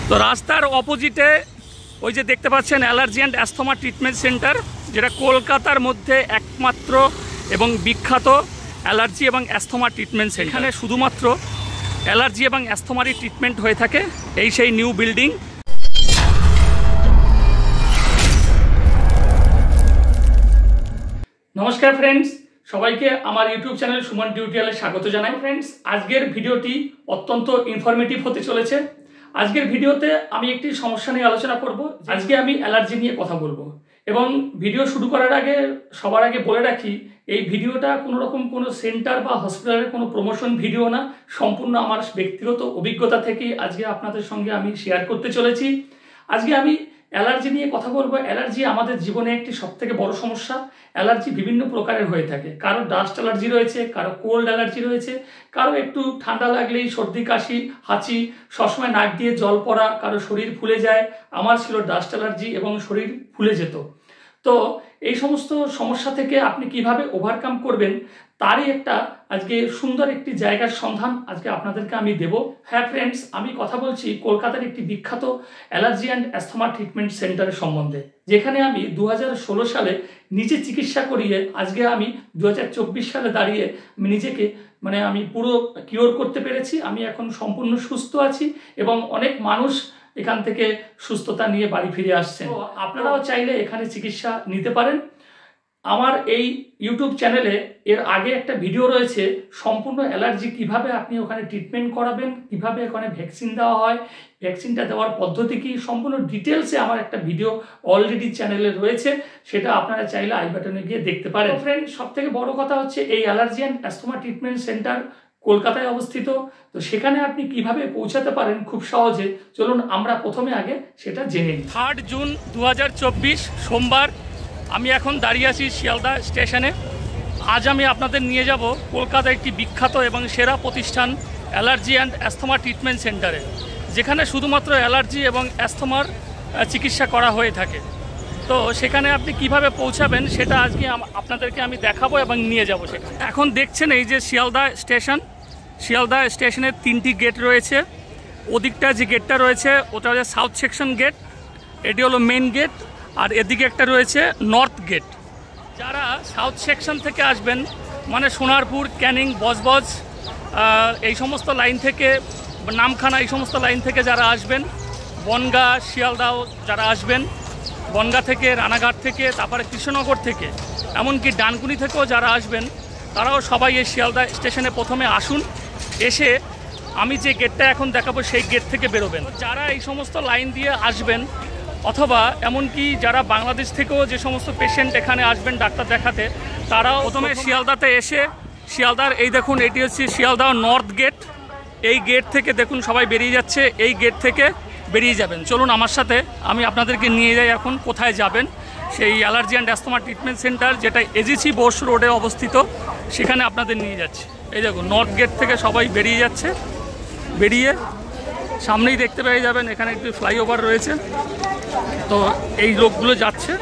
তো রাস্তার অপোজিটে ওই যে দেখতে পাচ্ছেন allergy and asthma treatment centre, যেটা কলকাতার মধ্যে একমাত্র এবং বিখ্যাত অ্যালার্জি এবং অ্যাস্থমা ট্রিটমেন্ট সেন্টার। এখানে শুধুমাত্র অ্যালার্জি এবং অ্যাস্থমারই ট্রিটমেন্ট হয়ে থাকে। এই সেই নিউ বিল্ডিং। নমস্কার ফ্রেন্ডস, সবাইকে আমার ইউটিউব চ্যানেল সুমন টিউটোরিয়ালে স্বাগত জানাই। ফ্রেন্ডস, আজকের ভিডিওটি অত্যন্ত ইনফরমেটিভ হতে চলেছে। আজকের ভিডিওতে আমি একটি সমস্যা নিয়ে আলোচনা করব। আজকে আমি অ্যালার্জি নিয়ে কথা বলবো এবং ভিডিও শুরু করার আগে সবার আগে বলে রাখি, এই ভিডিওটা কোনো রকম কোনো সেন্টার বা হসপিটালের কোনো প্রমোশন ভিডিও না, সম্পূর্ণ আমার ব্যক্তিগত অভিজ্ঞতা থেকে আজকে আপনাদের সঙ্গে আমি শেয়ার করতে চলেছি। আজকে আমি অ্যালার্জি নিয়ে কথা বলবো। অ্যালার্জি আমাদের জীবনে একটি সবথেকে বড় সমস্যা। অ্যালার্জি বিভিন্ন প্রকারের হয়ে থাকে। কারো ডাস্ট অ্যালার্জি রয়েছে, কারো কোল্ড অ্যালার্জি রয়েছে, কারো একটু ঠান্ডা লাগলেই সর্দি কাশি হাঁচি, সবসময় নাক দিয়ে জল পড়া, কারো শরীর ফুলে যায়। আমার ছিল ডাস্ট অ্যালার্জি এবং শরীর ফুলে যেত। তো এই সমস্ত সমস্যা থেকে আপনি কিভাবে ওভারকাম করবেন তারই একটা আজকে সুন্দর একটি জায়গার সন্ধান আজকে আপনাদেরকে আমি দেব। হ্যাঁ ফ্রেন্ডস, আমি কথা বলছি কলকাতার একটি বিখ্যাত অ্যালার্জি অ্যান্ড অ্যাস্থমা ট্রিটমেন্ট সেন্টারের সম্বন্ধে, যেখানে আমি 2016 সালে নিজে চিকিৎসা করিয়ে আজকে আমি 2024 সালে দাঁড়িয়ে আমি নিজেকে আমি পুরো কিওর করতে পেরেছি। আমি এখন সম্পূর্ণ সুস্থ আছি এবং অনেক মানুষ এখান থেকে সুস্থতা নিয়ে বাড়ি ফিরে আসছেন। তো আপনারাও চাইলে এখানে চিকিৎসা নিতে পারেন। আমার এই ইউটিউব চ্যানেলে এর আগে একটা ভিডিও রয়েছে, সম্পূর্ণ অ্যালার্জি কিভাবে আপনি ওখানে ট্রিটমেন্ট করাবেন, কিভাবে ওখানে ভ্যাকসিন দেওয়া হয়, ভ্যাকসিনটা দেওয়ার পদ্ধতি কি, সম্পূর্ণ ডিটেলসে আমার একটা ভিডিও অলরেডি চ্যানেলে রয়েছে। সেটা আপনারা চাইলে আই বাটনে গিয়ে দেখতে পারেন। ফ্রেন্ড, সব থেকে বড় কথা হচ্ছে এই allergy and asthma treatment centre কলকাতায় অবস্থিত। তো সেখানে আপনি কিভাবে পৌঁছাতে পারেন খুব সহজে, চলুন আমরা প্রথমে আগে সেটা জেনে নিই। 3 জুন 2024 সোমবার আমি এখন দাঁড়িয়ে আছি শিয়ালদা স্টেশনে। আজ আমি আপনাদের নিয়ে যাব কলকাতার একটি বিখ্যাত এবং সেরা প্রতিষ্ঠান অ্যালার্জি অ্যান্ড অ্যাস্থমা ট্রিটমেন্ট সেন্টারে, যেখানে শুধুমাত্র অ্যালার্জি এবং অ্যাস্থমার চিকিৎসা করা হয়ে থাকে। তো সেখানে আপনি কিভাবে পৌঁছাবেন সেটা আজকে আপনাদেরকে আমি দেখাবো এবং নিয়ে যাব সেখানে। এখন দেখছেন এই যে শিয়ালদা স্টেশন, শিয়ালদা স্টেশনের 3টি গেট রয়েছে। ওদিকটা যে গেটটা রয়েছে ওটা হচ্ছে সাউথ সেকশন গেট, এটি হলো মেন গেট, আর এদিকে একটা রয়েছে নর্থ গেট। যারা সাউথ সেকশন থেকে আসবেন মানে সোনারপুর, ক্যানিং, বজবজ এই সমস্ত লাইন থেকে, নামখানা এই সমস্ত লাইন থেকে যারা আসবেন, বনগাঁ, শিয়ালদাও যারা আসবেন, বনগাঁ থেকে, রানাঘাট থেকে, তারপরে কৃষ্ণনগর থেকে, এমনকি ডানকুনি থেকেও যারা আসবেন, তারাও সবাই এই শিয়ালদা স্টেশনে প্রথমে আসুন। এসে আমি যে গেটটা এখন দেখাবো সেই গেট থেকে বেরোবেন। যারা এই সমস্ত লাইন দিয়ে আসবেন অথবা এমনকি যারা বাংলাদেশ থেকেও যে সমস্ত পেশেন্ট এখানে আসবেন ডাক্তার দেখাতে, তারাও প্রথমে শিয়ালদাতে এসে, শিয়ালদার এই দেখুন এটি হচ্ছে শিয়ালদা নর্থ গেট। এই গেট থেকে দেখুন সবাই বেরিয়ে যাচ্ছে, এই গেট থেকে বেরিয়ে যাবেন। চলুন আমার সাথে, আমি আপনাদেরকে নিয়ে যাই এখন কোথায় যাবেন। সেই allergy and asthma treatment centre, যেটা এজিসি বোস রোডে অবস্থিত, সেখানে আপনাদের নিয়ে যাচ্ছে। এই দেখুন নর্থ গেট থেকে সবাই বেরিয়ে যাচ্ছে। বেরিয়ে সামনেই দেখতে পেয়ে যাবেন এখানে একটি ফ্লাইওভার রয়েছে। তো এই লোকগুলো যাচ্ছে।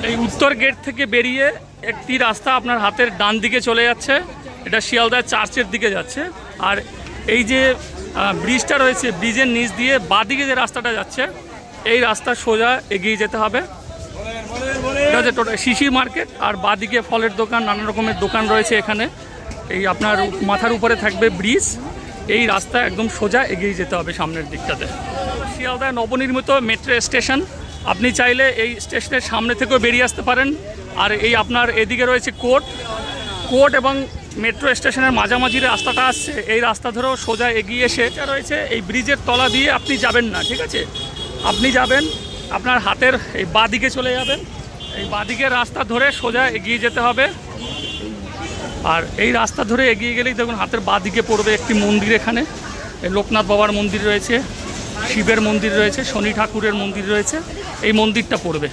এই উত্তর গেট থেকে বেরিয়ে একটি রাস্তা আপনার হাতের ডান দিকে চলে যাচ্ছে, এটা শিয়ালদা চার্চের দিকে যাচ্ছে। আর এই যে ব্রিজটা রয়েছে, ব্রিজের নিচ দিয়ে বাঁদিকে যে রাস্তাটা যাচ্ছে, এই রাস্তা সোজা এগিয়ে যেতে হবে। এটা হচ্ছে টোটাল শিশির মার্কেট, আর বাঁদিকে ফলের দোকান, নানা রকমের দোকান রয়েছে এখানে। এই আপনার মাথার উপরে থাকবে ব্রিজ। এই রাস্তা একদম সোজা এগিয়ে যেতে হবে সামনের দিকটাতে। শিয়ালদা নবনির্মিত মেট্রো স্টেশন, আপনি চাইলে এই স্টেশনের সামনে থেকেও বেরিয়ে আসতে পারেন। আর এই আপনার এদিকে রয়েছে কোর্ট এবং মেট্রো স্টেশনের মাঝামাঝি রাস্তাটা আসছে, এই রাস্তা ধরেও সোজা এগিয়ে এসে এটা রয়েছে। এই ব্রিজের তলা দিয়ে আপনি যাবেন না, ঠিক আছে? আপনি যাবেন আপনার হাতের এই বাঁদিকে চলে যাবেন, এই বাঁদিকের রাস্তা ধরে সোজা এগিয়ে যেতে হবে। আর এই রাস্তা ধরে এগিয়ে গেলেই দেখুন হাতের বাঁদিকে পড়বে একটি মন্দির। এখানে লোকনাথ বাবার মন্দির রয়েছে, শিবের মন্দির রয়েছে, শনি ঠাকুরের মন্দির রয়েছে, এই মন্দিরটা পড়বে।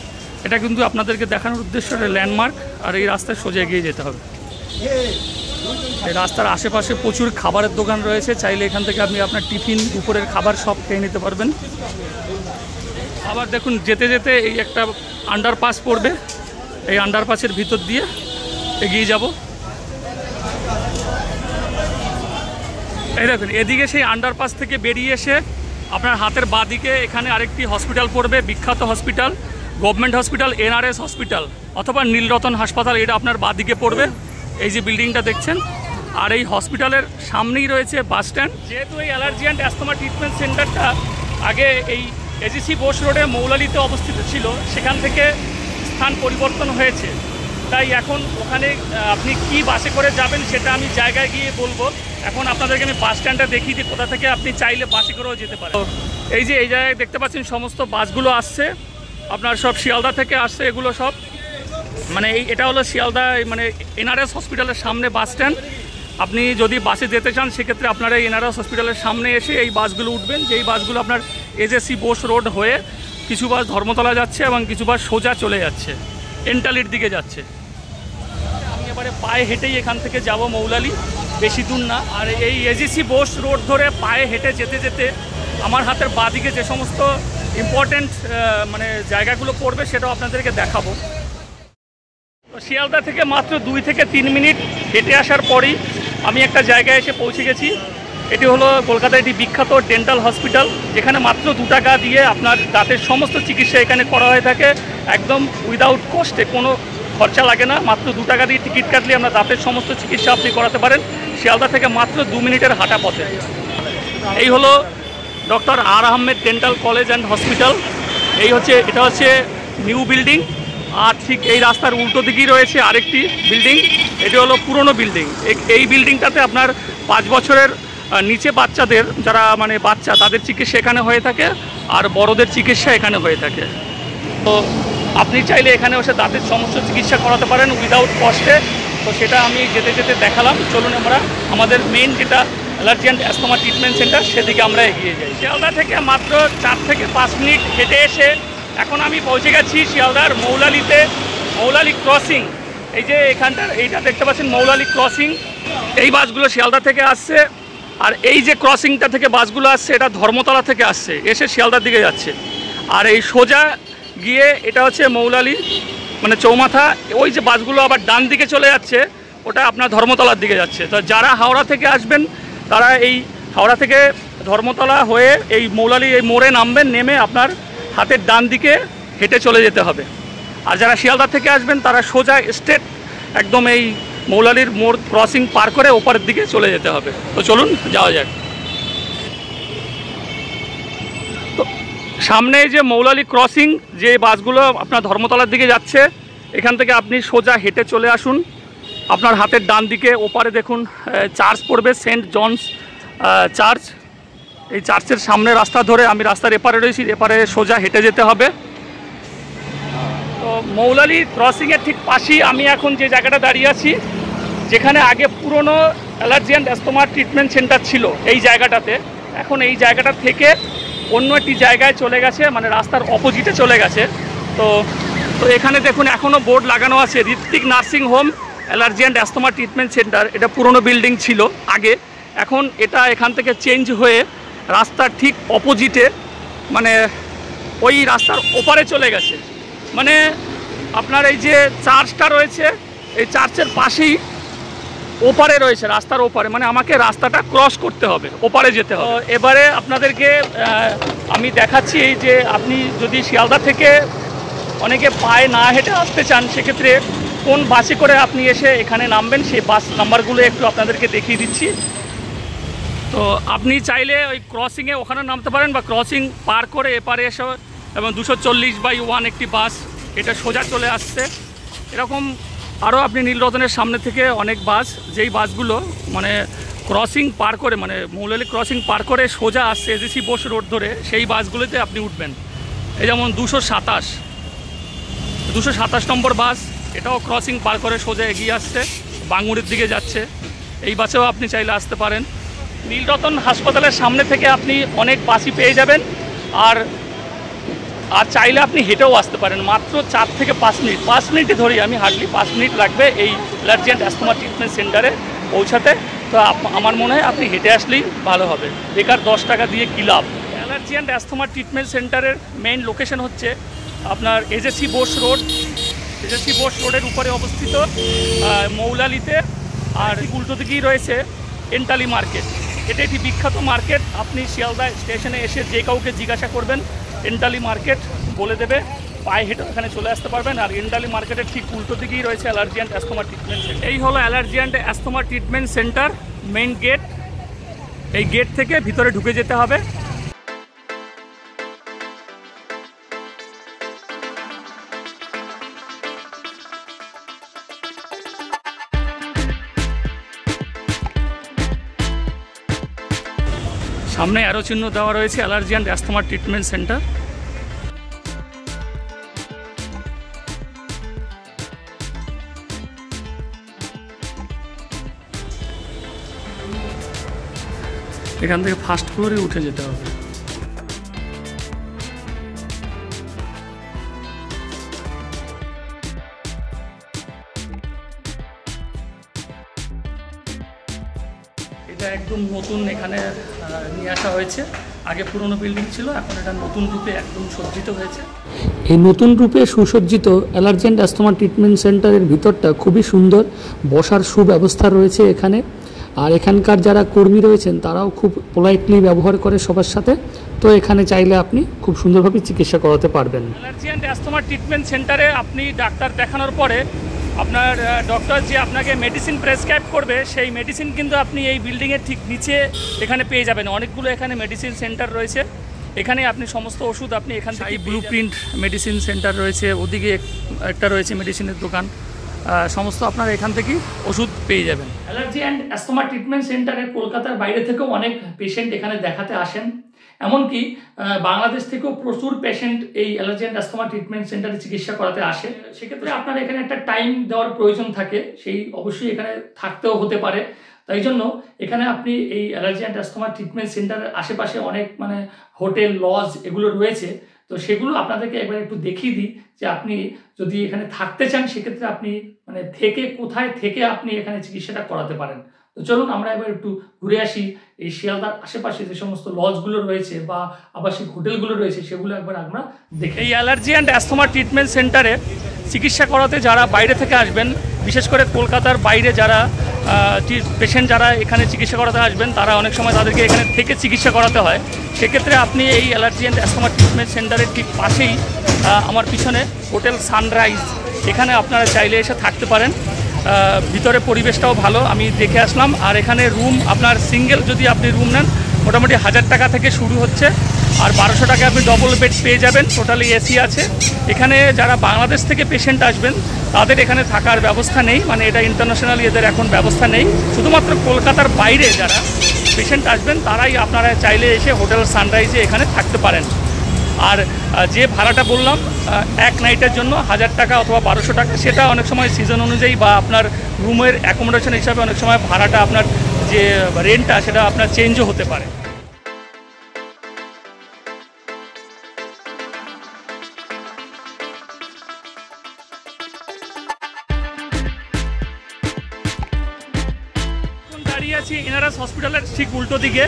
এটা কিন্তু আপনাদেরকে দেখানোর উদ্দেশ্য ল্যান্ডমার্ক। আর এই রাস্তায় সোজা এগিয়ে যেতে হবে। এই রাস্তার আশেপাশে প্রচুর খাবারের দোকান রয়েছে, চাইলে এখান থেকে আপনি আপনার টিফিন, দুপুরের খাবার সব খেয়ে নিতে পারবেন। আবার দেখুন যেতে যেতে এই একটা আন্ডারপাস পড়বে, এই আন্ডারপাসের ভিতর দিয়ে এগিয়ে যাব। এই দেখুন এদিকে সেই আন্ডারপাস থেকে বেরিয়ে এসে আপনার হাতের বাঁ দিকে এখানে আরেকটি হসপিটাল পড়বে, বিখ্যাত hospital, government hospital, NRS hospital অথবা নীলরতন হাসপাতাল, এটা আপনার বাঁ দিকে পড়বে। এই যে বিল্ডিংটা দেখছেন, আর এই হসপিটালের সামনেই রয়েছে বাস স্ট্যান্ড। যেহেতু এই অ্যালার্জি অ্যান্ড অ্যাস্তমা ট্রিটমেন্ট সেন্টারটা আগে এই AGC বোস রোডে মৌলালিতে অবস্থিত ছিল, সেখান থেকে স্থান পরিবর্তন হয়েছে, তাই এখন ওখানে আপনি কি বাসে করে যাবেন সেটা আমি জায়গায় গিয়ে বলবো। এখন আপনাদেরকে আমি বাস স্ট্যান্ডটা দেখিয়ে দিই, কোথা থেকে আপনি চাইলে বাসে করেও যেতে পারেন। এই যে এই জায়গায় দেখতে পাচ্ছেন সমস্ত বাসগুলো আসছে, আপনার সব শিয়ালদা থেকে আসছে, এগুলো সব মানে এটা হলো শিয়ালদা মানে NRS হসপিটালের সামনে বাস স্ট্যান্ড। আপনি যদি বাসে যেতে চান সেক্ষেত্রে আপনারা NRS হসপিটালের সামনে এসে এই বাসগুলো উঠবেন, যেই বাসগুলো আপনার AGC বোস রোড হয়ে কিছু বাস ধর্মতলা যাচ্ছে এবং কিছু বাস সোজা চলে যাচ্ছে, এন্টালির দিকে যাচ্ছে। আমি এবারে পায়ে হেঁটেই এখান থেকে যাব মৌলালি, বেশি দূর না। আর এই AGC বোস রোড ধরে পায়ে হেঁটে যেতে যেতে আমার হাতের বাঁদিকে যে সমস্ত ইম্পর্টেন্ট মানে জায়গাগুলো পড়বে সেটাও আপনাদেরকে দেখাবো। শিয়ালদা থেকে মাত্র 2 থেকে 3 মিনিট হেঁটে আসার পরেই আমি একটা জায়গায় এসে পৌঁছে গেছি। এটি হলো কলকাতার একটি বিখ্যাত ডেন্টাল হসপিটাল, যেখানে মাত্র 2 টাকা দিয়ে আপনার দাঁতের সমস্ত চিকিৎসা এখানে করা হয়ে থাকে, একদম উইদাউট কস্টে, কোনো খরচা লাগে না। মাত্র 2 টাকা দিয়ে টিকিট কাটলে আপনার দাঁতের সমস্ত চিকিৎসা আপনি করাতে পারেন শিয়ালদা থেকে মাত্র 2 মিনিটের হাঁটা পথে। এই হলো doctor R. Ahmed dental college and hospital. এটা হচ্ছে নিউ বিল্ডিং, আর ঠিক এই রাস্তার উল্টো দিকেই রয়েছে আরেকটি বিল্ডিং, এটি হলো পুরনো বিল্ডিং। এই বিল্ডিংটাতে আপনার 5 বছরের নিচে বাচ্চাদের, যারা মানে বাচ্চা, তাদের চিকিৎসা এখানে হয়ে থাকে, আর বড়দের চিকিৎসা এখানে হয়ে থাকে। তো আপনি চাইলে এখানে এসে দাঁতের সমস্ত চিকিৎসা করাতে পারেন উইদাউট কস্টে। তো সেটা আমি যেতে যেতে দেখালাম। চলুন আমরা আমাদের মেইন যেটা allergy and asthma treatment centre, সেদিকে আমরা এগিয়ে যাই। শিয়ালদা থেকে মাত্র 4 থেকে 5 মিনিট হেঁটে এসে এখন আমি পৌঁছে গেছি শিয়ালদার মৌলালিতে, মৌলালি ক্রসিং। এই যে এইটা দেখতে পাচ্ছেন মৌলালি ক্রসিং। এই বাসগুলো শিয়ালদা থেকে আসছে, আর এই যে ক্রসিংটা থেকে বাসগুলো আসছে এটা ধর্মতলা থেকে আসছে, এসে শিয়ালদার দিকে যাচ্ছে। আর এই সোজা গিয়ে এটা হচ্ছে মৌলালি মানে চৌমাথা, ওই যে বাসগুলো আবার ডান দিকে চলে যাচ্ছে, ওটা আপনার ধর্মতলার দিকে যাচ্ছে। তো যারা হাওড়া থেকে আসবেন তারা এই হাওড়া থেকে ধর্মতলা হয়ে এই মৌলালি এই মোড়ে নামবেন, নেমে আপনার হাতের ডান দিকে হেঁটে চলে যেতে হবে। আর যারা শিয়ালদা থেকে আসবেন তারা সোজা স্ট্রেট একদম এই মৌলালির মোড় ক্রসিং পার করে ওপারের দিকে চলে যেতে হবে। তো চলুন যাওয়া যাক। তো সামনে যে মৌলালি ক্রসিং, যে বাসগুলো আপনার ধর্মতলার দিকে যাচ্ছে, এখান থেকে আপনি সোজা হেঁটে চলে আসুন। আপনার হাতের ডান দিকে ওপারে দেখুন চার্চ পড়বে, সেন্ট জনস চার্চ। এই চার্চের সামনে রাস্তা ধরে আমি রাস্তার এপারে রয়েছি, এপারে সোজা হেঁটে যেতে হবে। তো মৌলালি ক্রসিংয়ের ঠিক পাশেই আমি এখন যে জায়গাটা দাঁড়িয়ে আছি, যেখানে আগে পুরনো allergy and asthma treatment centre ছিল এই জায়গাটাতে, এখন এই জায়গাটা থেকে অন্য একটি জায়গায় চলে গেছে, মানে রাস্তার অপোজিটে চলে গেছে। তো এখানে দেখুন এখনও বোর্ড লাগানো আছে, Ritwik nursing home allergy and asthma treatment centre. এটা পুরনো বিল্ডিং ছিল আগে, এখন এটা এখান থেকে চেঞ্জ হয়ে রাস্তার ঠিক অপোজিটে, মানে ওই রাস্তার ওপারে চলে গেছে। মানে আপনার এই যে চার্চটা রয়েছে, এই চার্চের পাশেই ওপারে রয়েছে, রাস্তার ওপারে, মানে আমাকে রাস্তাটা ক্রস করতে হবে, ওপারে যেতে হবে। এবারে আপনাদেরকে আমি দেখাচ্ছি যে আপনি যদি শিয়ালদা থেকে অনেকে পায়ে না হেঁটে আসতে চান, সেক্ষেত্রে কোন বাসে করে আপনি এসে এখানে নামবেন, সেই বাস নাম্বারগুলো একটু আপনাদেরকে দেখিয়ে দিচ্ছি। তো আপনি চাইলে ওই ক্রসিংয়ে ওখানে নামতে পারেন, বা ক্রসিং পার করে এপারে এসে, এবং 240/1 একটি বাস, এটা সোজা চলে আসছে। এরকম আরও আপনি নীলরতনের সামনে থেকে অনেক বাস, যেই বাসগুলো মানে ক্রসিং পার করে, মানে মৌলালি ক্রসিং পার করে সোজা আসছে AGC বোস রোড ধরে, সেই বাসগুলোতে আপনি উঠবেন। এই যেমন 227 নম্বর বাস, এটাও ক্রসিং পার করে সোজা এগিয়ে আসছে, বাঙ্গুড়ির দিকে যাচ্ছে। এই বাসেও আপনি চাইলে আসতে পারেন। নীলরতন হাসপাতালের সামনে থেকে আপনি অনেক বাসই পেয়ে যাবেন, আর চাইলে আপনি হেঁটেও আসতে পারেন। মাত্র 4 থেকে 5 মিনিট, 5 মিনিটই ধরি আমি, হার্ডলি 5 মিনিট লাগবে এই অ্যালার্জি অ্যান্ড অ্যাস্তমা ট্রিটমেন্ট সেন্টারে পৌঁছাতে। তো আমার মনে হয় আপনি হেঁটে আসলেই ভালো হবে, বেকার 10 টাকা দিয়ে কী লাভ। অ্যালার্জি অ্যান্ড অ্যাস্তমা ট্রিটমেন্ট সেন্টারের মেইন লোকেশন হচ্ছে আপনার AGC Bose road, AGC Bose রোডের উপরে অবস্থিত মৌলালিতে, আর উল্টো দিকেই রয়েছে এন্টালি মার্কেট। এটা একটি বিখ্যাত মার্কেট। আপনি শিয়ালদা স্টেশনে এসে যে কাউকে জিজ্ঞাসা করবেন এন্টালি মার্কেট বলে দেবে, পায়ে হেঁটে এখানে চলে আসতে পারবেন। আর এন্টালি মার্কেটের ঠিক উল্টো দিকেই রয়েছে allergy and asthma treatment centre. এই হলো allergy and asthma treatment centre main gate. এই গেট থেকে ভিতরে ঢুকে যেতে হবে। সামনে অ্যারো চিহ্ন দেওয়া রয়েছে allergy and asthma treatment centre. এখান থেকে ফার্স্ট ফ্লোরে উঠে যেতে হবে। এটা একদম নতুন এখানে নিয়ে আসা হয়েছে। আগে পুরনো বিল্ডিং ছিল, এখন এটা নতুন রূপে একদম সজ্জিত হয়েছে। এই নতুন রূপে সুসজ্জিত অ্যালার্জি অ্যান্ড অ্যাস্থমা ট্রিটমেন্ট সেন্টারের ভিতরটা খুবই সুন্দর, বসার সুব্যবস্থা রয়েছে এখানে। আর এখানকার যারা কর্মী রয়েছেন তারাও খুব পোলাইটলি ব্যবহার করে সবার সাথে। তো এখানে চাইলে আপনি খুব সুন্দরভাবে চিকিৎসা করাতে পারবেন। অ্যালার্জি অ্যান্ড অ্যাস্থমা ট্রিটমেন্ট সেন্টারে আপনি ডাক্তার দেখানোর পরে আপনার ডক্টর যে আপনাকে মেডিসিন প্রেসক্রাইব করবে সেই মেডিসিন কিন্তু আপনি এই বিল্ডিংয়ের ঠিক নিচে এখানে পেয়ে যাবেন। অনেকগুলো এখানে মেডিসিন সেন্টার রয়েছে, এখানে আপনি সমস্ত ওষুধ আপনি এখান থেকে ব্লু প্রিন্ট মেডিসিন সেন্টার রয়েছে, ওদিকে একটা রয়েছে মেডিসিনের দোকান, সমস্ত আপনারা এখান থেকেই ওষুধ পেয়ে যাবেন। অ্যালার্জি অ্যান্ড অ্যাস্থমা ট্রিটমেন্ট সেন্টারে কলকাতার বাইরে থেকেও অনেক পেশেন্ট এখানে দেখাতে আসেন। এমনকি বাংলাদেশ থেকেও প্রচুর পেশেন্ট এই অ্যালার্জি অ্যান্ড অ্যাস্থমা ট্রিটমেন্ট সেন্টারে চিকিৎসা করাতে আসে। সেক্ষেত্রে আপনার এখানে একটা টাইম দেওয়ার প্রয়োজন থাকে, সেই অবশ্যই এখানে থাকতেও হতে পারে। তাই জন্য এখানে আপনি এই অ্যালার্জি অ্যান্ড অ্যাস্থমা ট্রিটমেন্ট সেন্টারের আশেপাশে অনেক হোটেল লজ এগুলো রয়েছে। তো সেগুলো আপনাদেরকে একবার একটু দেখিয়ে দিই যে আপনি যদি এখানে থাকতে চান সেক্ষেত্রে আপনি কোথায় থেকে আপনি এখানে চিকিৎসাটা করাতে পারেন। তো চলুন আমরা এবার একটু ঘুরে আসি এই শিয়ালদার আশেপাশে যে সমস্ত লজগুলো রয়েছে বা আবাসিক হোটেলগুলো রয়েছে সেগুলো একবার আমরা দেখি। এই অ্যালার্জি অ্যান্ড অ্যাস্থমা ট্রিটমেন্ট সেন্টারে চিকিৎসা করাতে যারা বাইরে থেকে আসবেন, বিশেষ করে কলকাতার বাইরে যারা পেশেন্ট যারা এখানে চিকিৎসা করাতে আসবেন তারা অনেক সময় তাদেরকে এখানে থেকে চিকিৎসা করাতে হয়। সেক্ষেত্রে আপনি এই অ্যালার্জি অ্যান্ড অ্যাস্থমা ট্রিটমেন্ট সেন্টারের ঠিক পাশেই আমার পিছনে হোটেল সানরাইজ, এখানে আপনারা চাইলে এসে থাকতে পারেন। ভিতরে পরিবেশটাও ভালো, আমি দেখে আসলাম। আর এখানে রুম আপনার সিঙ্গেল যদি আপনি রুম নেন মোটামুটি 1000 টাকা থেকে শুরু হচ্ছে, আর 1200 টাকা আপনি ডবল বেড পেয়ে যাবেন। টোটালি এসি আছে। এখানে যারা বাংলাদেশ থেকে পেশেন্ট আসবেন তাদের এখানে থাকার ব্যবস্থা নেই, এটা ইন্টারন্যাশনালি এদের এখন ব্যবস্থা নেই। শুধুমাত্র কলকাতার বাইরে যারা পেশেন্ট আসবেন তারাই আপনারা চাইলে এসে হোটেল সানরাইজে এখানে থাকতে পারেন। আর যে ভাড়াটা বললাম এক নাইটের জন্য 1000 টাকা অথবা 1200 টাকা, সেটা অনেক সময় সিজন অনুযায়ী বা আপনার রুমের অ্যাকোমোডেশন হিসাবে অনেক সময় ভাড়াটা আপনার যে রেন্টটা সেটা আপনার চেঞ্জও হতে পারে। দাঁড়িয়ে আছি এনআরএস হসপিটালের ঠিক উল্টো দিকে।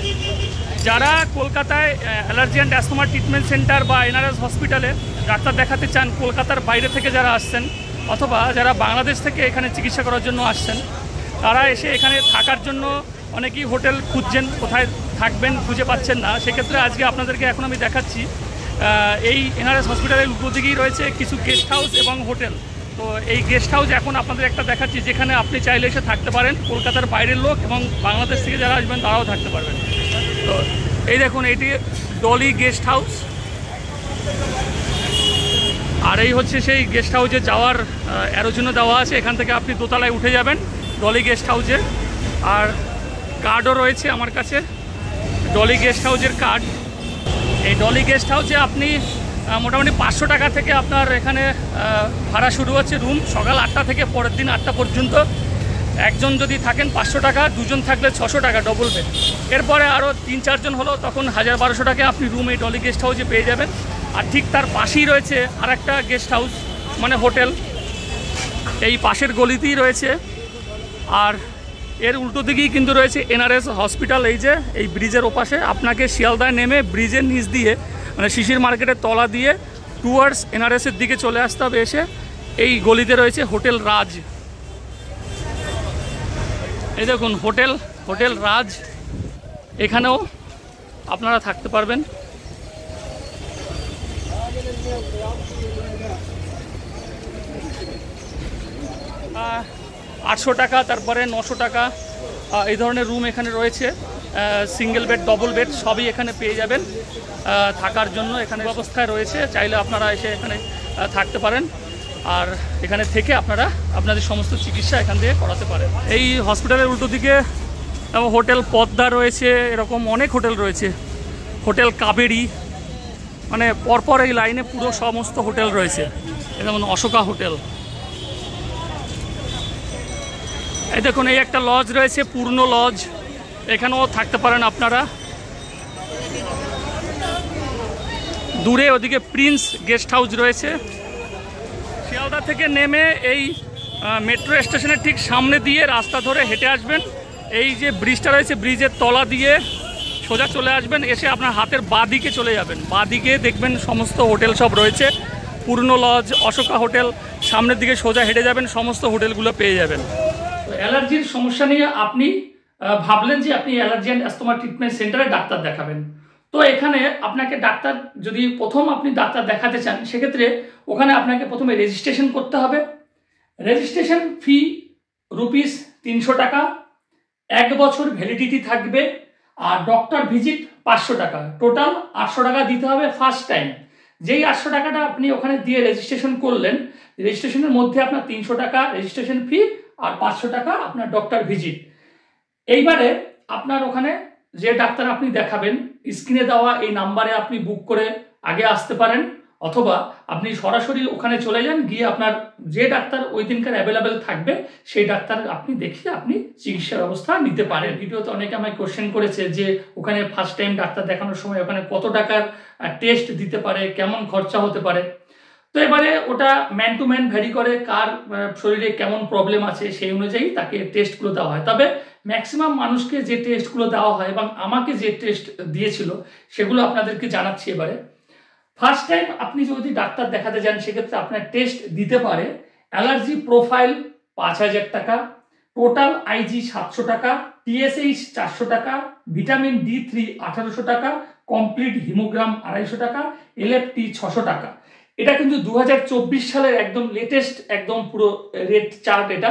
যারা কলকাতায় allergy and asthma treatment centre বা এনআরএস হসপিটালে ডাক্তার দেখাতে চান, কলকাতার বাইরে থেকে যারা আসছেন অথবা যারা বাংলাদেশ থেকে এখানে চিকিৎসা করার জন্য আসছেন, তারা এসে এখানে থাকার জন্য অনেকেই হোটেল খুঁজছেন, কোথায় থাকবেন খুঁজে পাচ্ছেন না। সেক্ষেত্রে আজকে আপনাদেরকে এখন আমি দেখাচ্ছি এই এনআরএস হসপিটালের উল্টো দিকেই রয়েছে কিছু গেস্ট হাউস এবং হোটেল। তো এই গেস্ট হাউস এখন আপনাদের একটা দেখাচ্ছি যেখানে আপনি চাইলে এসে থাকতে পারেন। কলকাতার বাইরের লোক এবং বাংলাদেশ থেকে যারা আসবেন তারাও থাকতে পারবেন। তো এই দেখুন, এটি ডলি গেস্ট হাউস। আর এই হচ্ছে সেই গেস্ট হাউসে যাওয়ার অ্যারো চিহ্ন দেওয়া আছে, এখান থেকে আপনি দোতলায় উঠে যাবেন ডলি গেস্ট হাউসে। আর কার্ডও রয়েছে আমার কাছে, ডলি গেস্ট হাউসের কার্ড। এই ডলি গেস্ট হাউসে আপনি মোটামুটি 500 টাকা থেকে আপনার এখানে ভাড়া শুরু হচ্ছে রুম, সকাল 8টা থেকে পরের দিন 8টা পর্যন্ত। একজন যদি থাকেন 500 টাকা, দুজন থাকলে 600 টাকা ডবল বেড। এরপরে আরও 3-4 জন হলো তখন 1000-1200 টাকা আপনি রুম এই ডলি গেস্ট হাউসে পেয়ে যাবেন। আর ঠিক তার পাশেই রয়েছে আরেকটা গেস্ট হাউস হোটেল, এই পাশের গলিতেই রয়েছে। আর এর উল্টো দিকেই কিন্তু রয়েছে এনআরএস হসপিটাল। এই যে এই ব্রিজের ওপাশে আপনাকে শিয়ালদায় নেমে ব্রিজের নিচ দিয়ে শিশির মার্কেটের তলা দিয়ে টুয়ার্ডস এনআরএসের দিকে চলে আসতে হবে। এসে এই গলিতে রয়েছে হোটেল রাজ। এই দেখুন হোটেল রাজ। এখানেও আপনারা থাকতে পারবেন। 800 টাকা, তারপরে 900 টাকা এই ধরনের রুম এখানে রয়েছে। সিঙ্গেল বেড, ডবল বেড সবই এখানে পেয়ে যাবেন। থাকার জন্য এখানে ব্যবস্থায় রয়েছে, চাইলে আপনারা এসে এখানে থাকতে পারেন। আর এখানে থেকে আপনারা আপনাদের সমস্ত চিকিৎসা এখান থেকে করাতে পারেন। এই হসপিটালের উল্টো দিকে হোটেল পদ্মা রয়েছে, এরকম অনেক হোটেল রয়েছে। হোটেল কাবেরী, মানে পরপর এই লাইনে পুরো সমস্ত হোটেল রয়েছে। যেমন অশোকা হোটেল, এই দেখুন এই একটা লজ রয়েছে, পূর্ণ লজ, এখানেও থাকতে পারেন আপনারা। দূরে ওদিকে প্রিন্স গেস্ট হাউস রয়েছে। শিয়ালদা থেকে নেমে এই মেট্রো স্টেশনের ঠিক সামনে দিয়ে রাস্তা ধরে হেঁটে আসবেন। এই যে ব্রিজটা রয়েছে, ব্রিজের তলা দিয়ে সোজা চলে আসবেন, এসে আপনার হাতের বাঁ দিকে চলে যাবেন। বাঁ দিকে দেখবেন সমস্ত হোটেল সব রয়েছে, পূর্ণ লজ, অশোকা হোটেল। সামনের দিকে সোজা হেঁটে যাবেন, সমস্ত হোটেলগুলো পেয়ে যাবেন। তো অ্যালার্জির সমস্যা নিয়ে আপনি ভাবলেন যে আপনি অ্যালার্জি অ্যান্ড অ্যাস্তমা ট্রিটমেন্ট সেন্টারে ডাক্তার দেখাবেন। তো এখানে আপনাকে ডাক্তার, যদি প্রথম আপনি ডাক্তার দেখাতে চান, সেক্ষেত্রে ওখানে আপনাকে প্রথমে রেজিস্ট্রেশন করতে হবে। রেজিস্ট্রেশন ফি ₹300 টাকা, 1 বছর ভ্যালিডিটি থাকবে। আর ডক্টর ভিজিট 500 টাকা, টোটাল 800 টাকা দিতে হবে ফার্স্ট টাইম। যেই 800 টাকাটা আপনি ওখানে দিয়ে রেজিস্ট্রেশন করলেন, রেজিস্ট্রেশনের মধ্যে আপনার 300 টাকা রেজিস্ট্রেশন ফি আর 500 টাকা আপনার ডক্টর ভিজিট। এইবারে আপনার ওখানে যে ডাক্তার আপনি দেখাবেন, স্ক্রিনে দেওয়া এই নাম্বারে আপনি বুক করে আগে আসতে পারেন, অথবা আপনি সরাসরি ওখানে চলে যান, গিয়ে আপনার যে ডাক্তার ওই দিনকার অ্যাভেলেবেল থাকবে সেই ডাক্তার আপনি দেখিয়ে আপনি চিকিৎসা ব্যবস্থা নিতে পারেন। ভিডিওতে অনেকে আমায় কোশ্চেন করেছে যে ওখানে ফার্স্ট টাইম ডাক্তার দেখানোর সময় ওখানে কত টাকার টেস্ট দিতে পারে, কেমন খরচা হতে পারে। তো এবারে ওটা ম্যান টু ম্যান ভ্যারি করে, কার শরীরে কেমন প্রবলেম আছে সেই অনুযায়ী তাকে টেস্টগুলো দেওয়া হয়। তবে ম্যাক্সিমাম মানুষকে যে টেস্টগুলো দেওয়া হয় এবং আমাকে যে টেস্ট দিয়েছিল সেগুলো আপনাদেরকে জানাচ্ছি এবারে। ফার্স্ট টাইম আপনি যদি ডাক্তার দেখাতে যান, সেক্ষেত্রে আপনার টেস্ট দিতে পারে অ্যালার্জি প্রোফাইল 5000 টাকা, টোটাল আইজি 700 টাকা, TSH 400 টাকা, ভিটামিন D3 1800 টাকা, কমপ্লিট হিমোগ্রাম 250 টাকা, LFT 600 টাকা। এটা কিন্তু 2024 সালের একদম লেটেস্ট একদম পুরো রেট চার্ট। এটা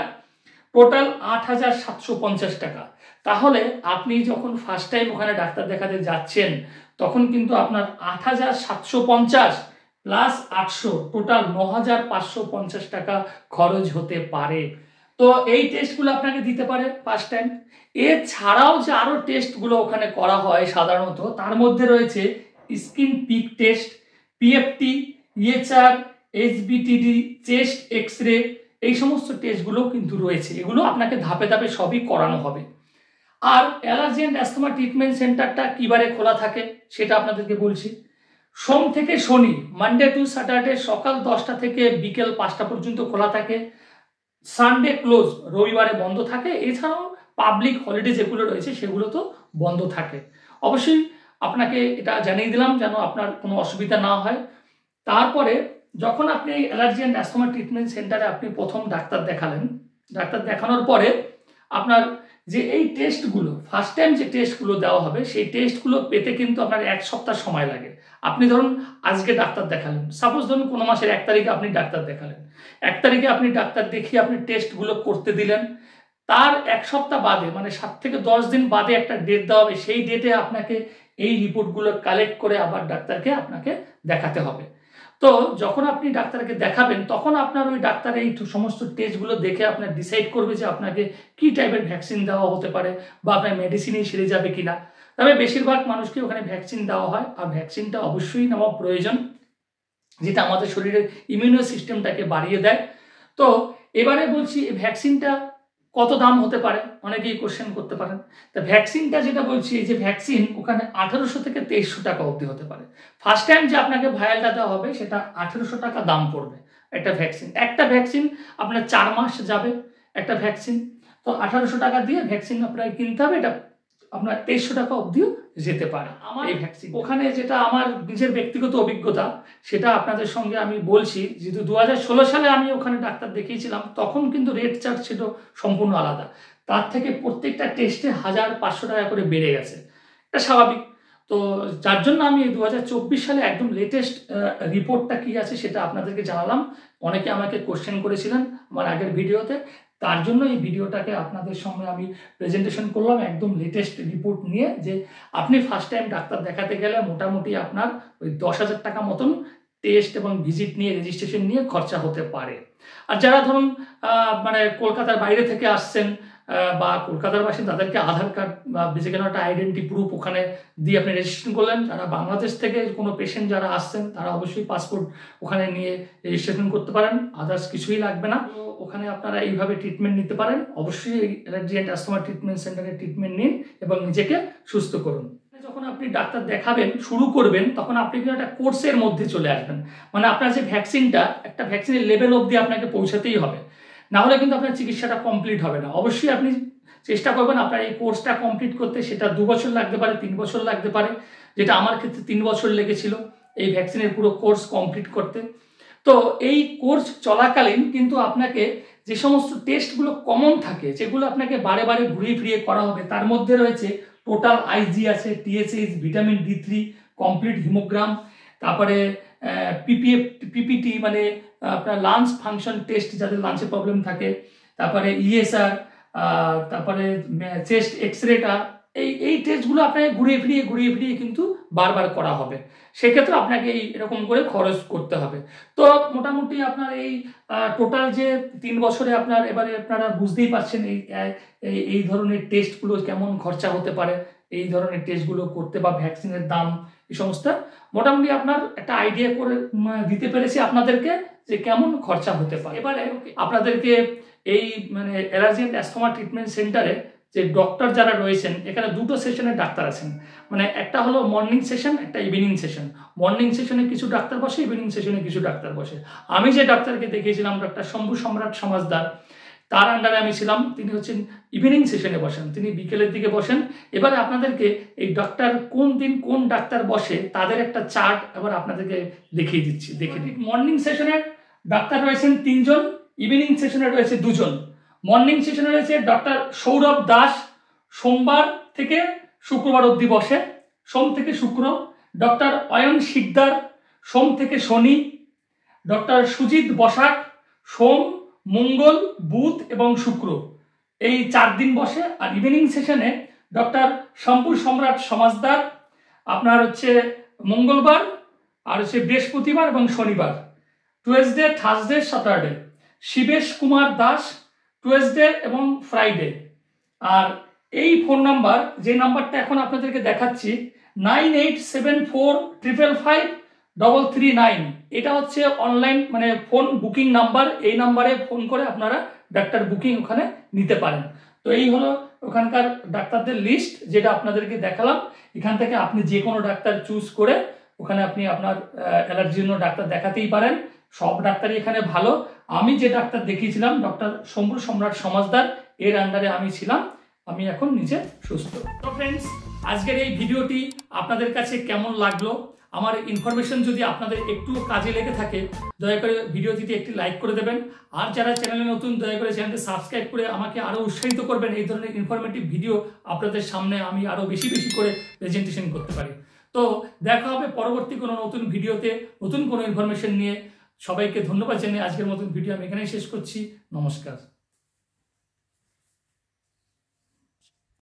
টোটাল 8750 টাকা। তাহলে আপনি যখন ফার্স্ট টাইম ওখানে ডাক্তার দেখাতে যাচ্ছেন, তখন কিন্তু আপনার 8750 প্লাস 800 টোটাল 9550 টাকা খরচ হতে পারে। তো এই টেস্টগুলো আপনাকে দিতে পারে ফার্স্ট টাইম। এছাড়াও যে আরো টেস্টগুলো ওখানে করা হয় সাধারণত, তার মধ্যে রয়েছে skin prick test, PFT, EHR, HBTD, chest X-ray, এই সমস্ত টেস্টগুলো কিন্তু রয়েছে। এগুলো আপনাকে ধাপে ধাপে সবই করানো হবে। আর অ্যালার্জি অ্যান্ড অ্যাস্তমা ট্রিটমেন্ট সেন্টারটা কিবারে খোলা থাকে সেটা আপনাদেরকে বলছি। সোম থেকে শনি, মানডে টু স্যাটারডে, সকাল 10টা থেকে বিকেল 5টা পর্যন্ত খোলা থাকে। সানডে ক্লোজ, রবিবারে বন্ধ থাকে। এছাড়াও পাবলিক হলিডে যেগুলো রয়েছে সেগুলো তো বন্ধ থাকে। অবশ্যই আপনাকে এটা জানিয়ে দিলাম যেন আপনার কোনো অসুবিধা না হয়। তারপরে যখন আপনি এই অ্যালার্জি অ্যান্ড অ্যাস্তমা ট্রিটমেন্ট সেন্টারে আপনি প্রথম ডাক্তার দেখালেন, ডাক্তার দেখানোর পরে আপনার যে এই টেস্টগুলো ফার্স্ট টাইম যে টেস্টগুলো দেওয়া হবে, সেই টেস্টগুলো পেতে কিন্তু আপনার 1 সপ্তাহ সময় লাগে। আপনি ধরুন আজকে ডাক্তার দেখালেন, সাপোজ ধরুন কোনো মাসের 1 তারিখে আপনি ডাক্তার দেখালেন, 1 তারিখে আপনি ডাক্তার দেখিয়ে আপনি টেস্টগুলো করতে দিলেন। তার 1 সপ্তাহ বাদে, মানে 7 থেকে 10 দিন বাদে একটা ডেট দেওয়া হবে। সেই ডেটে আপনাকে এই রিপোর্টগুলো কালেক্ট করে আবার ডাক্তারকে আপনাকে দেখাতে হবে। তো যখন আপনি ডাক্তারকে দেখাবেন, তখন আপনার ওই ডাক্তার এই সমস্ত টেস্টগুলো দেখে আপনার ডিসাইড করবে যে আপনাকে কি টাইপের ভ্যাকসিন দেওয়া হতে পারে, বা আপনার মেডিসিনই সেরে যাবে কিনা। তবে বেশিরভাগ মানুষকে ওখানে ভ্যাকসিন দেওয়া হয়, আর ভ্যাকসিনটা অবশ্যই নেওয়া প্রয়োজন, যেটা আমাদের শরীরের ইমিউনো সিস্টেমটাকে বাড়িয়ে দেয়। তো এবারে বলছি এই ভ্যাকসিনটা কত দাম হতে পারে, অনেকেই কোশ্চেন করতে পারেন। তা ভ্যাকসিনটা যেটা বলছি, এই যে ভ্যাকসিন ওখানে 1800 থেকে 2300 টাকা অবধি হতে পারে। ফার্স্ট টাইম যে আপনাকে ভায়ালটা দেওয়া হবে সেটা 1800 টাকা দাম পড়বে একটা ভ্যাকসিন। একটা ভ্যাকসিন আপনার 4 মাস যাবে একটা ভ্যাকসিন। তো 1800 টাকা দিয়ে ভ্যাকসিন আপনাকে কিনতে হবে। এটা আপনার 2300 টাকা অবধিও যেতে পারে আমার এই ভ্যাকসিন। ওখানে যেটা আমার নিজের ব্যক্তিগত অভিজ্ঞতা, সেটা আপনাদের সঙ্গে আমি বলছি। যেহেতু 2016 সালে আমি ওখানে ডাক্তার দেখিয়েছিলাম, তখন কিন্তু রেট চার্ট ছিল সম্পূর্ণ আলাদা। তার থেকে প্রত্যেকটা টেস্টে 1500 টাকা করে বেড়ে গেছে। এটা স্বাভাবিক। তো যার জন্য আমি 2024 সালে একদম লেটেস্ট রিপোর্টটা কী আছে সেটা আপনাদেরকে জানালাম। অনেকে আমাকে কোশ্চেন করেছিলেন আমার আগের ভিডিওতে, তার জন্য এই ভিডিওটাকে আপনাদের সামনে আমি প্রেজেন্টেশন করলাম একদম লেটেস্ট রিপোর্ট নিয়ে, যে আপনি ফার্স্ট টাইম ডাক্তার দেখাতে গেলে মোটামুটি আপনার ওই 10,000 টাকা মতন টেস্ট এবং ভিজিট নিয়ে রেজিস্ট্রেশন নিয়ে খরচা হতে পারে। আর যারা ধরুন মানে কলকাতার বাইরে থেকে আসছেন বা কলকাতার বাসিন্দা, তাদেরকে আধার কার্ড বা যে কোনো একটা আইডেন্টি প্রুফ ওখানে দিয়ে আপনি রেজিস্ট্রেশন করলেন। যারা বাংলাদেশ থেকে কোনো পেশেন্ট যারা আসছেন তারা অবশ্যই পাসপোর্ট ওখানে নিয়ে রেজিস্ট্রেশন করতে পারেন, আদার্স কিছুই লাগবে না। তো ওখানে আপনারা এইভাবে ট্রিটমেন্ট নিতে পারেন। অবশ্যই অ্যালার্জি অ্যান্ড অ্যাস্থমা ট্রিটমেন্ট সেন্টারে ট্রিটমেন্ট নিন এবং নিজেকে সুস্থ করুন। যখন আপনি ডাক্তার দেখাবেন শুরু করবেন তখন আপনি কিন্তু একটা কোর্সের মধ্যে চলে আসবেন, মানে আপনার যে ভ্যাকসিনটা, একটা ভ্যাকসিনের লেভেল অবধি আপনাকে পৌঁছাতেই হবে, না হলে কিন্তু আপনার চিকিৎসাটা কমপ্লিট হবে না। অবশ্যই আপনি চেষ্টা করবেন আপনার এই কোর্সটা কমপ্লিট করতে, সেটা 2 বছর লাগতে পারে, 3 বছর লাগতে পারে, যেটা আমার ক্ষেত্রে 3 বছর লেগেছিল এই ভ্যাকসিনের পুরো কোর্স কমপ্লিট করতে। তো এই কোর্স চলাকালীন কিন্তু আপনাকে যে সমস্ত টেস্টগুলো কমন থাকে, যেগুলো আপনাকে বারে বারে ঘুরিয়ে ফিরিয়ে করা হবে, তার মধ্যে রয়েছে টোটাল আইজি আছে, টিএসএইচ, ভিটামিন D3, কমপ্লিট হিমোগ্রাম, তারপরে পিপিটি মানে আপনার লাঞ্চ ফাংশন টেস্ট, যাদের লাঞ্চে প্রবলেম থাকে, তারপরে ইএসআর, তারপরে চেস্ট এক্সরেটা, এই টেস্টগুলো আপনাকে ঘুরিয়ে ফিরিয়ে কিন্তু বারবার করা হবে। সেক্ষেত্রে আপনাকে এরকম করে খরচ করতে হবে। তো মোটামুটি আপনার এই টোটাল যে 3 বছরে আপনার, এবারে আপনারা বুঝতেই পারছেন এই ধরনের টেস্টগুলো কেমন খরচা হতে পারে, এই ধরনের টেস্টগুলো করতে বা ভ্যাকসিনের দাম, এই সমস্ত মোটামুটি আপনার একটা আইডিয়া করে দিতে পেরেছি আপনাদেরকে যে কেমন খরচা হতে পারে। এবারে আপনাদেরকে এই মানে অ্যালার্জি অ্যান্ড অ্যাস্থমা ট্রিটমেন্ট সেন্টারে যে ডক্টর যারা রয়েছেন, এখানে 2টো সেশনের ডাক্তার আছেন, মানে একটা হলো মর্নিং সেশন, একটা ইভিনিং সেশন। মর্নিং সেশনে কিছু ডাক্তার বসে, ইভিনিং সেশনে কিছু ডাক্তার বসে। আমি যে ডাক্তারকে দেখিয়েছিলাম ডক্টর শম্ভু সম্রাট সমাজদার, তার আন্ডারে আমি ছিলাম। তিনি হচ্ছেন ইভিনিং সেশনে বসেন, তিনি বিকেলের দিকে বসেন। এবারে আপনাদেরকে এই ডক্টর কোন দিন কোন ডাক্তার বসে তাদের একটা চার্ট এবার আপনাদেরকে দেখিয়ে দিচ্ছি। মর্নিং সেশনের ডাক্তার রয়েছেন 3 জন, ইভিনিং সেশনে রয়েছে 2 জন। মর্নিং সেশনে রয়েছে ডক্টর সৌরভ দাস, সোমবার থেকে শুক্রবার অবধি বসে, সোম থেকে শুক্র। ডক্টর অয়ন শিকদার, সোম থেকে শনি। ডক্টর সুজিত বসাক, সোম, মঙ্গল, বুধ এবং শুক্র, এই 4 দিন বসে। আর ইভিনিং সেশনে ডক্টর শম্ভু সম্রাট সমাজদার আপনার হচ্ছে মঙ্গলবার, আর হচ্ছে বৃহস্পতিবার এবং শনিবার, Tuesday, Thursday, Saturday. Shibesh Kumar Das Tuesday এবং ফ্রাইডে। আর এই ফোন নাম্বার, যে নাম্বারটা এখন আপনাদেরকে দেখাচ্ছি, 9874555339, এটা হচ্ছে অনলাইন মানে ফোন বুকিং নাম্বার। এই নাম্বারে ফোন করে আপনারা ডাক্তার বুকিং ওখানে নিতে পারেন। তো এই হলো ওখানকার ডাক্তারদের লিস্ট, যেটা আপনাদেরকে দেখালাম। এখান থেকে আপনি যে কোনো ডাক্তার চুজ করে ওখানে আপনি আপনার অ্যালার্জির জন্য ডাক্তার দেখাতেই পারেন। সব ডাক্তারই এখানে ভালো। আমি যে ডাক্তার দেখিয়েছিলাম ডক্টর শম্ভু সম্রাট সমাজদার, এর আন্ডারে আমি ছিলাম। আমি এখন নিজে সুস্থ। তো ফ্রেন্ডস, আজকের এই ভিডিওটি আপনাদের কাছে কেমন লাগলো? আমার ইনফরমেশন যদি আপনাদের একটু কাজে লেগে থাকে, দয়া করে ভিডিওটিতে একটি লাইক করে দেবেন। আর যারা চ্যানেলে নতুন, দয়া করে চ্যানেলটি সাবস্ক্রাইব করে আমাকে আরও উৎসাহিত করবেন। এই ধরনের ইনফরমেটিভ ভিডিও আপনাদের সামনে আমি আরও বেশি করে প্রেজেন্টেশন করতে পারি। তো দেখা হবে পরবর্তী কোনো নতুন ভিডিওতে, নতুন কোনো ইনফরমেশন নিয়ে। সবাইকে ধন্যবাদ জানিয়ে আজকের মতন ভিডিও আমি এখানেই শেষ করছি। নমস্কার।